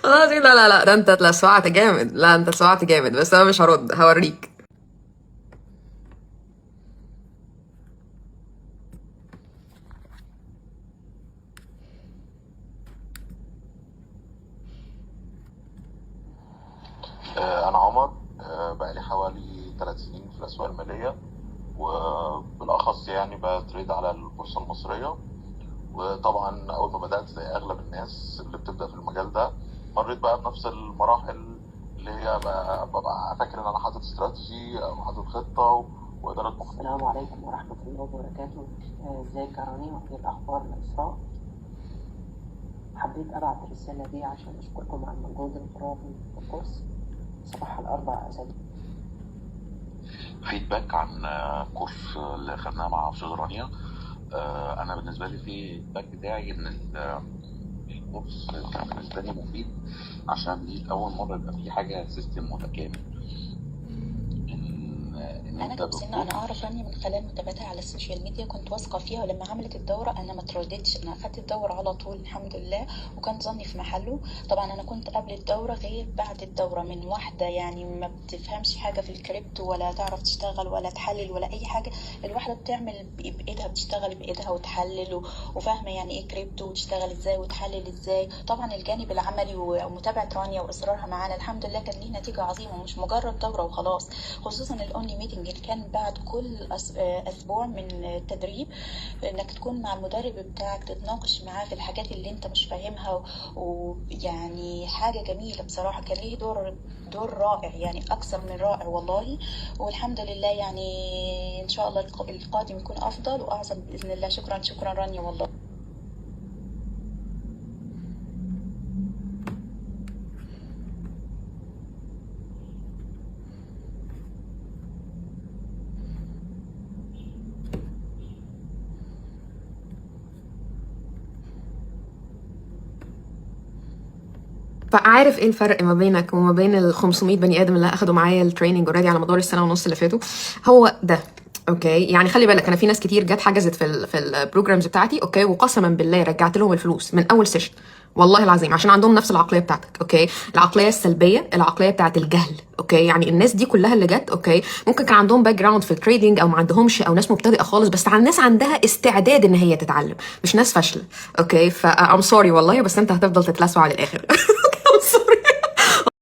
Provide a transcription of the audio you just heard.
والله العظيم لا لا لا، ده انت اتلسعت جامد، لا انت اتلسعت جامد، بس انا مش هرد، هوريك. أنا عمر، بقالي حوالي 3 سنين في الأسواق المالية، وبالأخص يعني بتريد على البورصة المصرية. وطبعا أول ما بدأت زي أغلب الناس اللي بتبدأ في المجال ده، مريت بقى بنفس المراحل اللي هي ببقى فاكر إن أنا حاطط استراتيجي أو حاطط خطة وإدارة السلام عليكم ورحمة الله وبركاته. ازيك يا رانيا، وايه الأخبار الإسراء؟ حبيت أبعت الرسالة دي عشان أشكركم على المجهود الخرافي في الكورس. صباح الأربع أسابيع. فيدباك عن كورس اللي خدناه مع أستاذ رانيا. أنا بالنسبة لي الفيدباك بتاعي إن الكورس كان بالنسبة لي مفيد، عشان دي أول مرة يبقى في حاجة سيستم متكامل. إن انا أنت كنت انا اعرف رانيا من خلال متابعتها على السوشيال ميديا، كنت واثقه فيها، ولما عملت الدوره انا ما ترددتش، انا اخدت الدوره على طول الحمد لله، وكان ظني في محله. طبعا انا كنت قبل الدوره غير بعد الدوره، من واحده يعني ما بتفهمش حاجه في الكريبتو ولا تعرف تشتغل ولا تحلل ولا اي حاجه. الواحده بتعمل بايدها، بتشتغل بايدها وتحلل وفاهمه يعني ايه كريبتو وتشتغل ازاي وتحلل ازاي. طبعا الجانب العملي ومتابعه رانيا واصرارها معانا الحمد لله كان ليه نتيجه عظيمه، مش مجرد دوره وخلاص. خصوصا الاونلي ميتنج اللي كان بعد كل اسبوع من التدريب، انك تكون مع المدرب بتاعك تتناقش معاه في الحاجات اللي انت مش فاهمها، ويعني حاجه جميله بصراحه، كان ليه دور رائع يعني، اكثر من رائع والله. والحمد لله يعني ان شاء الله القادم يكون افضل واعظم باذن الله. شكرا شكرا رانيا والله. فعارف ايه الفرق ما بينك وما بين ال 500 بني ادم اللي اخدوا معايا التريننج اوريدي على مدار السنه ونص اللي فاتوا؟ هو ده. اوكي، يعني خلي بالك، انا في ناس كتير جت حجزت في البروجرامز بتاعتي، اوكي، وقسما بالله رجعت لهم الفلوس من اول سيشن، والله العظيم، عشان عندهم نفس العقليه بتاعتك. اوكي، العقليه السلبيه، العقليه بتاعت الجهل. اوكي، يعني الناس دي كلها اللي جت، اوكي، ممكن كان عندهم باك جراوند في التريدنج او ما عندهمش، او ناس مبتدئه خالص، بس على الناس عندها استعداد ان هي تتعلم، مش ناس فاشله. اوكي، ام سوري والله، بس انت هتفضل تتلسع على الاخر.